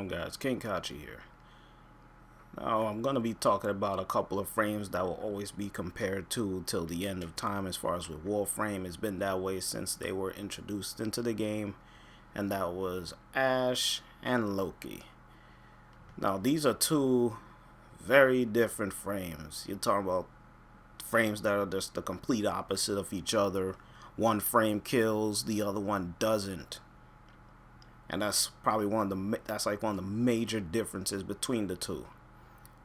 guys? King Kachi here. Now I'm going to be talking about a couple of frames that will always be compared to till the end of time. As far as with Warframe, it's been that way since they were introduced into the game, and that was Ash and Loki. Now these are two very different frames. You're talking about frames that are just the complete opposite of each other. One frame kills, the other one doesn't. And that's probably one of the major differences between the two.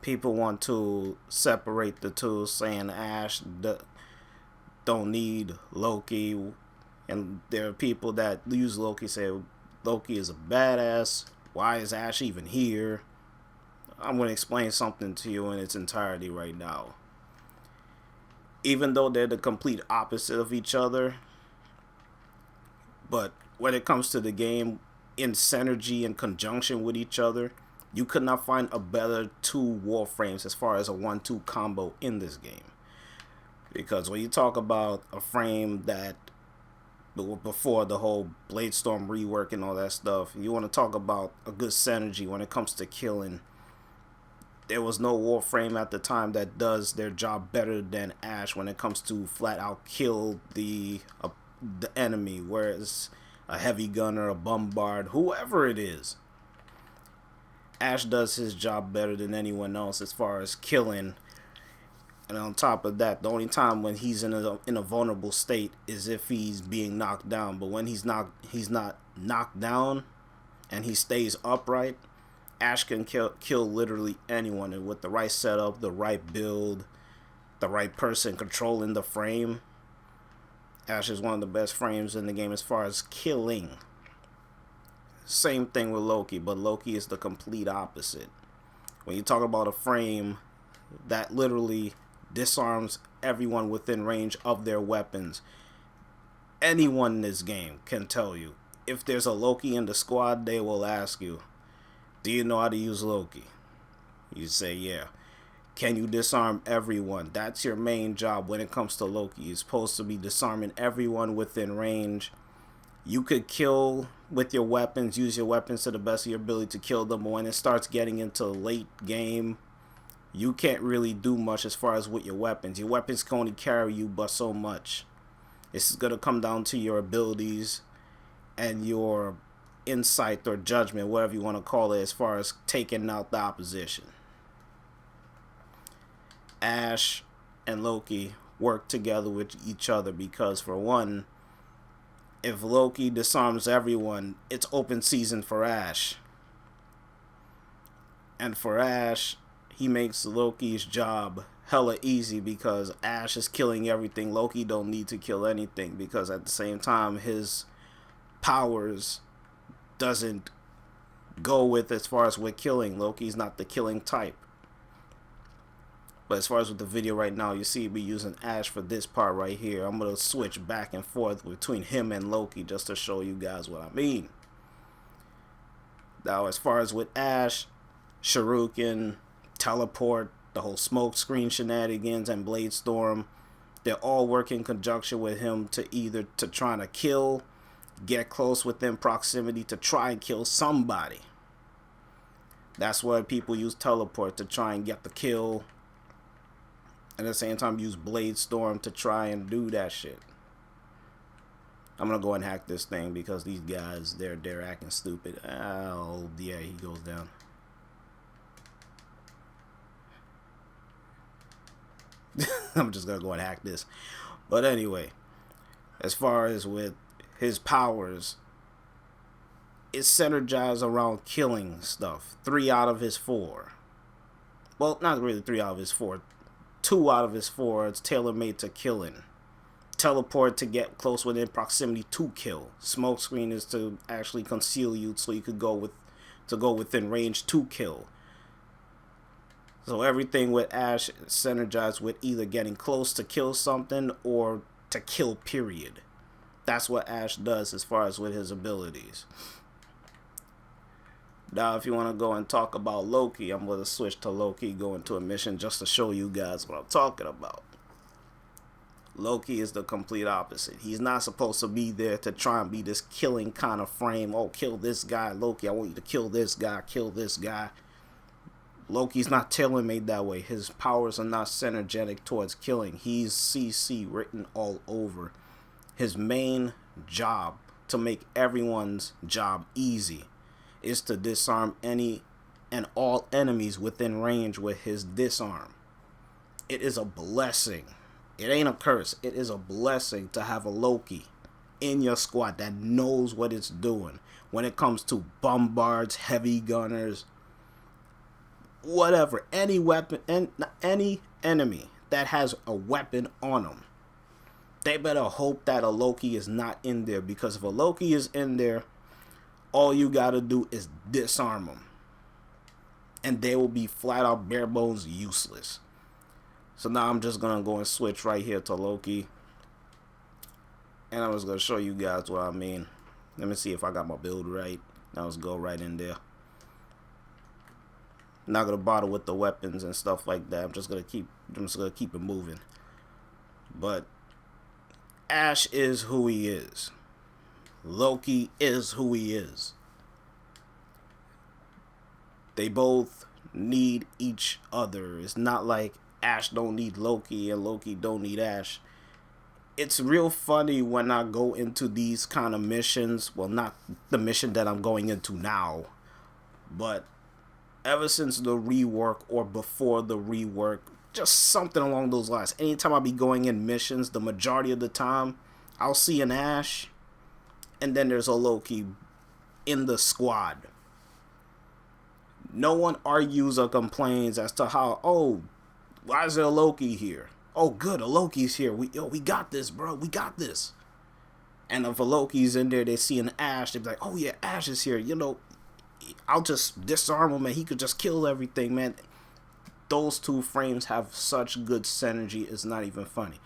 People want to separate the two, saying Ash don't need Loki, and there are people that use Loki, say Loki is a badass. Why is Ash even here? I'm going to explain something to you in its entirety right now. Even though they're the complete opposite of each other, but when it comes to the game, in synergy and conjunction with each other, you could not find a better two Warframes as far as a 1-2 combo in this game. Because when you talk about a frame that before the whole Bladestorm rework and all that stuff, you want to talk about a good synergy when it comes to killing. There was no Warframe at the time that does their job better than Ash when it comes to flat out kill the enemy, whereas a heavy gunner, a bombard, whoever it is, Ash does his job better than anyone else as far as killing. And on top of that, the only time when he's in a vulnerable state is if he's being knocked down. But when he's not knocked down and he stays upright, Ash can kill literally anyone. And with the right setup, the right build, the right person controlling the frame, Ash is one of the best frames in the game as far as killing. Same thing with Loki, but Loki is the complete opposite. When you talk about a frame that literally disarms everyone within range of their weapons, anyone in this game can tell you. If there's a Loki in the squad, they will ask you, do you know how to use Loki? You say, yeah. Can you disarm everyone? That's your main job when it comes to Loki. You're supposed to be disarming everyone within range. You could kill with your weapons, use your weapons to the best of your ability to kill them, but when it starts getting into late game, you can't really do much as far as with your weapons. Your weapons can only carry you but so much. This is going to come down to your abilities and your insight or judgment, whatever you want to call it, as far as taking out the opposition. Ash and Loki work together with each other because, for one, if Loki disarms everyone, it's open season for Ash. And for Ash, he makes Loki's job hella easy because Ash is killing everything. Loki don't need to kill anything because at the same time, his powers doesn't go with as far as with killing. Loki's not the killing type. But as far as with the video right now, you see me using Ash for this part right here. I'm going to switch back and forth between him and Loki just to show you guys what I mean. Now, as far as with Ash, Shuriken, Teleport, the whole smoke screen shenanigans, and Bladestorm, they're all working in conjunction with him to try to kill, get close within proximity to try and kill somebody. That's why people use Teleport, to try and get the kill. And at the same time, use Bladestorm to try and do that shit. I'm gonna go and hack this thing because these guys, they're acting stupid. Oh yeah, he goes down. I'm just gonna go and hack this. But anyway, as far as with his powers, it's synergized around killing stuff. 3 out of his 4. Well, not really 3 out of his 4. 2 out of his 4 it's tailor-made to killing. Teleport to get close within proximity to kill. Smokescreen is to actually conceal you so you could go within range to kill. So everything with Ash is synergized with either getting close to kill something or to kill, period. That's what Ash does as far as with his abilities. Now, if you want to go and talk about Loki, I'm going to switch to Loki, go into a mission just to show you guys what I'm talking about. Loki is the complete opposite. He's not supposed to be there to try and be this killing kind of frame. Oh, kill this guy, Loki. I want you to kill this guy, kill this guy. Loki's not tailor-made that way. His powers are not synergetic towards killing. He's CC written all over. His main job, to make everyone's job easy, is to disarm any and all enemies within range with his disarm. It is a blessing. It ain't a curse. It is a blessing to have a Loki in your squad that knows what it's doing when it comes to bombards, heavy gunners, whatever, any weapon, and any enemy that has a weapon on them. They better hope that a Loki is not in there, because if a Loki is in there, all you gotta do is disarm them, and they will be flat out bare bones useless. So now I'm just gonna go and switch right here to Loki, and I'm just gonna show you guys what I mean. Let me see if I got my build right. Now let's go right in there. Not gonna bother with the weapons and stuff like that. I'm just gonna keep it moving. But Ash is who he is. Loki is who he is. They both need each other. It's not like Ash don't need Loki and Loki don't need Ash. It's real funny when I go into these kind of missions. Well, not the mission that I'm going into now, but ever since the rework or before the rework, just something along those lines. Anytime I be going in missions, the majority of the time, I'll see an Ash, and then there's a Loki in the squad. No one argues or complains as to how, oh, why is there a Loki here? Oh, good, a Loki's here. We got this, bro. We got this. And if a Loki's in there, they see an Ash, they be like, oh yeah, Ash is here. You know, I'll just disarm him and he could just kill everything, man. Those two frames have such good synergy, it's not even funny.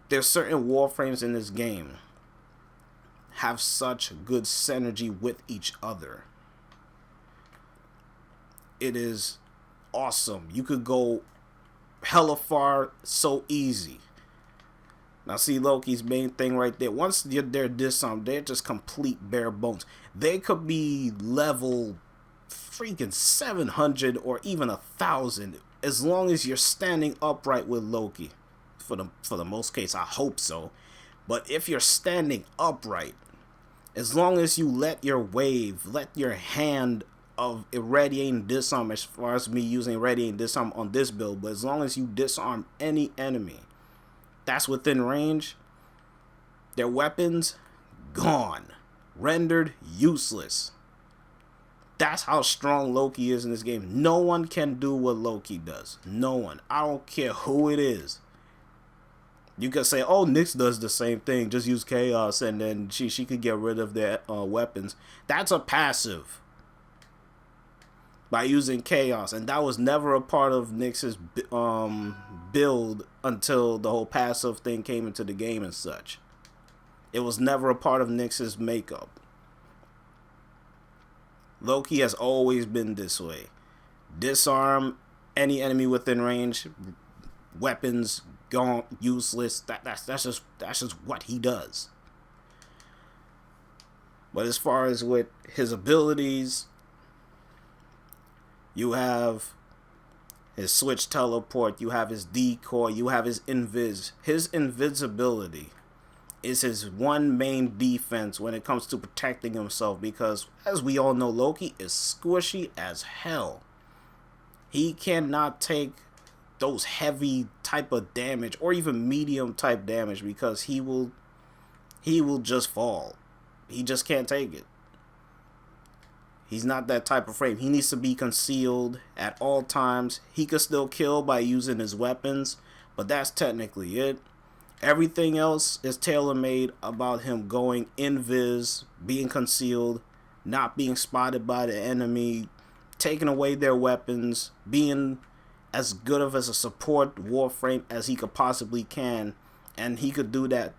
There's certain warframes in this game have such good synergy with each other. It is awesome. You could go hella far so easy. Now see Loki's main thing right there. Once they're disarmed, they're just complete bare bones. They could be level freaking 700 or even 1,000 as long as you're standing upright with Loki. For the most case, I hope so. But if you're standing upright, as long as you let your hand of irradiating disarm, as far as me using irradiating disarm on this build, but as long as you disarm any enemy that's within range, their weapons gone, rendered useless. That's how strong Loki is in this game. No one can do what Loki does. No one. I don't care who it is. You could say, oh, Nyx does the same thing. Just use chaos and then she could get rid of their weapons. That's a passive. By using chaos. And that was never a part of Nyx's build until the whole passive thing came into the game and such. It was never a part of Nyx's makeup. Loki has always been this way. Disarm any enemy within range, weapons gone, useless. That's just what he does. But as far as with his abilities, you have his switch teleport, you have his decoy, you have his invis. His invisibility is his one main defense when it comes to protecting himself, because as we all know, Loki is squishy as hell. He cannot take those heavy type of damage or even medium type damage because he will just fall. He just can't take it. He's not that type of frame. He needs to be concealed at all times. He could still kill by using his weapons, but that's technically it. Everything else is tailor-made about him going invis, being concealed, not being spotted by the enemy, taking away their weapons, being as good of as a support warframe as he could possibly can, and he could do that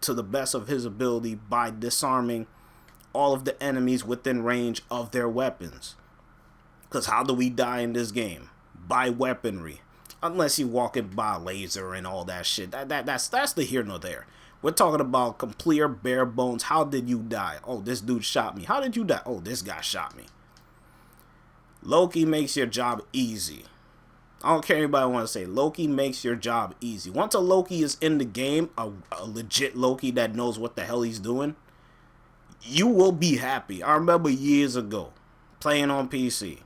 to the best of his ability by disarming all of the enemies within range of their weapons. Because how do we die in this game? By weaponry. unless you walking by a laser and all that shit. That's the here nor there. We're talking about complete bare bones. How did you die? Oh, this dude shot me. How did you die? Oh, this guy shot me. Loki makes your job easy. I don't care anybody want to say. Loki makes your job easy. Once a Loki is in the game, a legit Loki that knows what the hell he's doing, you will be happy. I remember years ago playing on PC.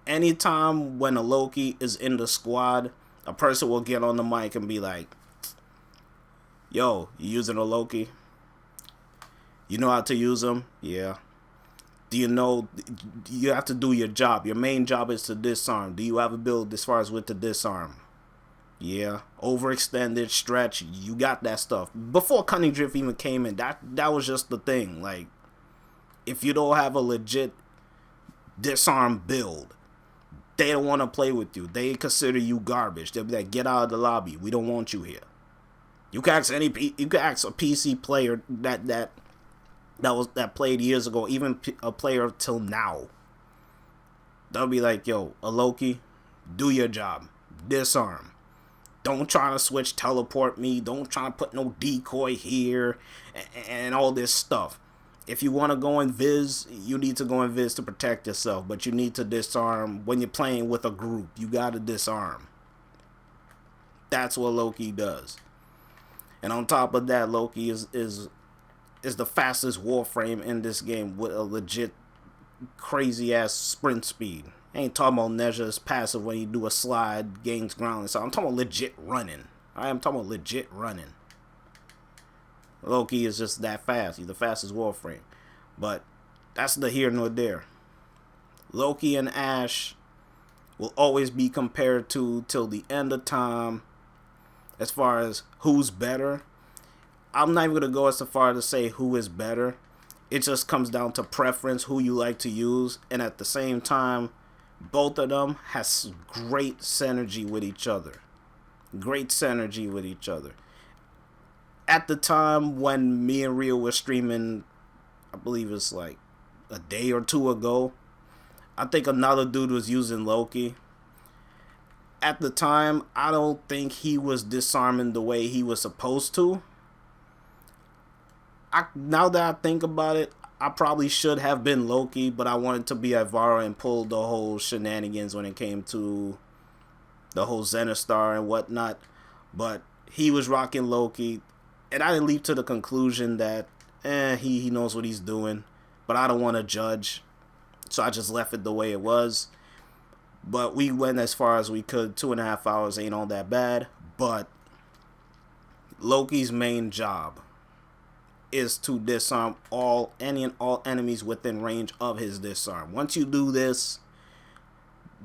Anytime when a Loki is in the squad, a person will get on the mic and be like, yo, you using a Loki? You know how to use him? Yeah. Do you know you have to do your job? Your main job is to disarm. Do you have a build as far as with the disarm? Yeah. Overextended, stretch, you got that stuff. Before Cunning Drift even came in, that was just the thing. Like, if you don't have a legit disarm build, they don't want to play with you. They consider you garbage. They'll be like, get out of the lobby. We don't want you here. You can ask a PC player that played years ago, even a player till now. They'll be like, yo, a Loki, do your job. Disarm. Don't try to switch teleport me. Don't try to put no decoy here and all this stuff. If you want to go in Viz, you need to go in Viz to protect yourself. But you need to disarm when you're playing with a group. You got to disarm. That's what Loki does. And on top of that, Loki is the fastest Warframe in this game with a legit crazy ass sprint speed. I ain't talking about Nezha's passive when you do a slide, gains ground. So I'm talking about legit running. I am talking about legit running. Loki is just that fast. He's the fastest Warframe. But that's the here nor there. Loki and Ash will always be compared to till the end of time as far as who's better. I'm not even going to go as far to say who is better. It just comes down to preference, who you like to use. And at the same time, both of them has great synergy with each other. Great synergy with each other. At the time when me and Rio were streaming, I believe it's like a day or two ago, I think another dude was using Loki. At the time, I don't think he was disarming the way he was supposed to. Now that I think about it, I probably should have been Loki, but I wanted to be Ivara and pull the whole shenanigans when it came to the whole Zenestar and whatnot. But he was rocking Loki, and I didn't leap to the conclusion that he knows what he's doing, but I don't want to judge, so I just left it the way it was. But we went as far as we could. 2.5 hours ain't all that bad, but Loki's main job is to disarm all enemies within range of his disarm. Once you do this,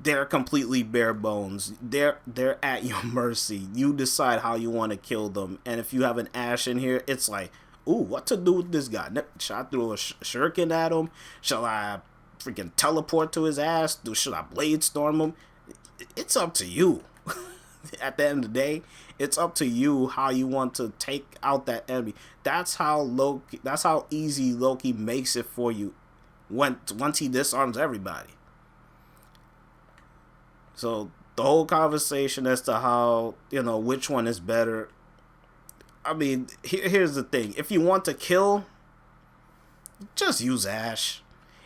they're completely bare bones. They're at your mercy. You decide how you want to kill them. And if you have an Ash in here, it's like, ooh, what to do with this guy? Should I throw a shuriken at him? Shall I freaking teleport to his ass? Should I blade storm him? It's up to you. At the end of the day, it's up to you how you want to take out that enemy. That's how easy Loki makes it for you once he disarms everybody. So the whole conversation as to how, which one is better. I mean, here's the thing. If you want to kill, just use Ash.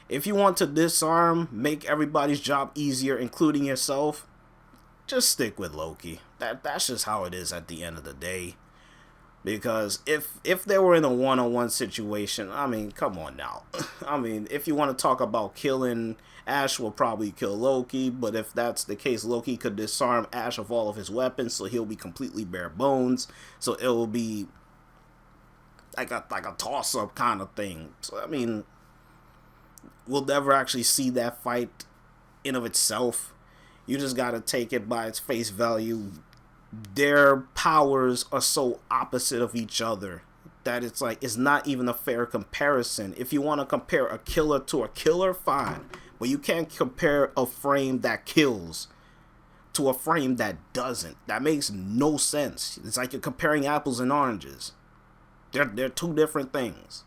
If you want to disarm, make everybody's job easier, including yourself, just stick with Loki. That's just how it is at the end of the day. Because if they were in a one-on-one situation, I mean, come on now. I mean, if you want to talk about killing, Ash will probably kill Loki. But if that's the case, Loki could disarm Ash of all of his weapons, so he'll be completely bare bones. So it will be like a toss-up kind of thing. So, I mean, we'll never actually see that fight in of itself. You just got to take it by its face value. Their powers are so opposite of each other that it's like, it's not even a fair comparison. If you want to compare a killer to a killer, fine. But you can't compare a frame that kills to a frame that doesn't. That makes no sense. It's like you're comparing apples and oranges. They're two different things.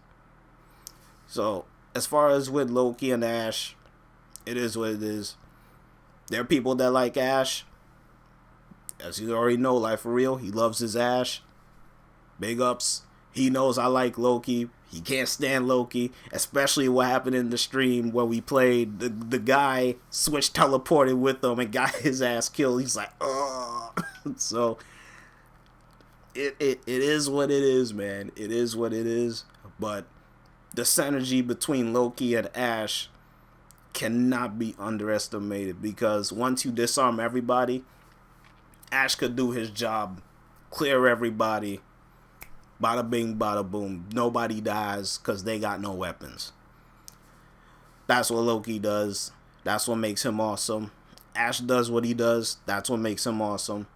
So, as far as with Loki and Ash, it is what it is. There are people that like Ash. as you already know, like for real, he loves his Ash. Big ups. He knows I like Loki. He can't stand Loki, especially what happened in the stream where we played. The guy switched teleported with him and got his ass killed. He's like, oh. So it is what it is, man. It is what it is. But the synergy between Loki and Ash cannot be underestimated, because once you disarm everybody, Ash could do his job, clear everybody, bada bing, bada boom. Nobody dies because they got no weapons. That's what Loki does. That's what makes him awesome. Ash does what he does. That's what makes him awesome.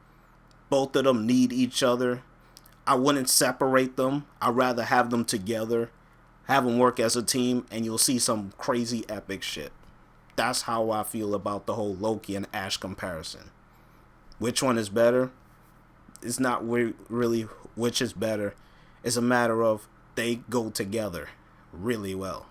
Both of them need each other. I wouldn't separate them. I'd rather have them together, have them work as a team, and you'll see some crazy epic shit. That's how I feel about the whole Loki and Ash comparison. Which one is better? It's not really which is better. It's a matter of they go together really well.